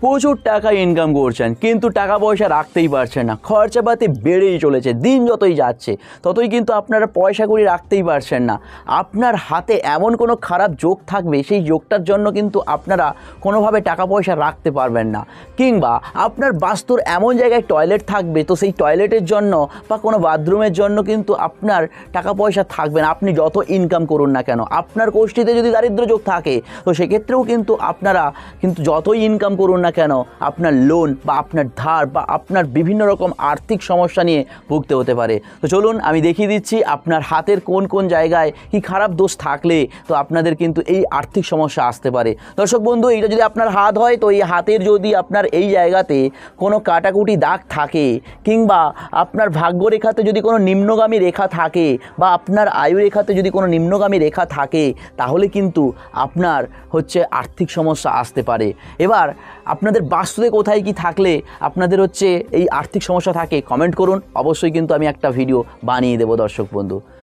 প্রচুর টাকা ইনকাম করছেন কিন্তু টাকা পয়সা রাখতেই পারছেন না, খরচাপাতি বেড়েই চলেছে, দিন যতই যাচ্ছে ততই কিন্তু আপনারা পয়সা কড়ি রাখতেই পারছেন না। আপনার হাতে এমন কোনো খারাপ যোগ থাকবে, সেই যোগটার জন্য কিন্তু আপনারা কোনোভাবে টাকা পয়সা রাখতে পারবেন না। কিংবা আপনার বাস্তুর এমন জায়গায় টয়লেট থাকবে, তো সেই টয়লেটের জন্য বা কোনো বাথরুমের জন্য কিন্তু আপনার টাকা পয়সা থাকবে না। আপনি যত ইনকাম করুন না কেন, আপনার কোষ্ঠীতে যদি দারিদ্র যোগ থাকে তো সেক্ষেত্রেও কিন্তু আপনারা কিন্তু যতই ইনকাম করুন না কেন, আপনার লোন বা আপনার ধার বা আপনার বিভিন্ন রকম আর্থিক সমস্যা নিয়ে ভুগতে হতে পারে। তো চলুন আমি দেখিয়ে দিচ্ছি আপনার হাতের কোন কোন জায়গায় কি খারাপ দোষ থাকলে তো আপনাদের কিন্তু এই আর্থিক সমস্যা আসতে পারে। দর্শক বন্ধু, এইটা যদি আপনার হাত হয় তো এই হাতের যদি আপনার এই জায়গাতে কোনো কাটাকুটি দাগ থাকে, কিংবা আপনার ভাগ্যরেখাতে যদি কোনো নিম্নগামী রেখা থাকে, বা আপনার আয়ু রেখাতে যদি কোনো নিম্নগামী রেখা থাকে, তাহলে কিন্তু আপনার হচ্ছে আর্থিক সমস্যা আসতে পারে। এবার আপনাদের বাস্তুতে কোথায় কি থাকলে আপনাদের হচ্ছে এই আর্থিক সমস্যা থাকে কমেন্ট করুন, অবশ্যই কিন্তু আমি একটা ভিডিও বানিয়ে দেবো দর্শক বন্ধু।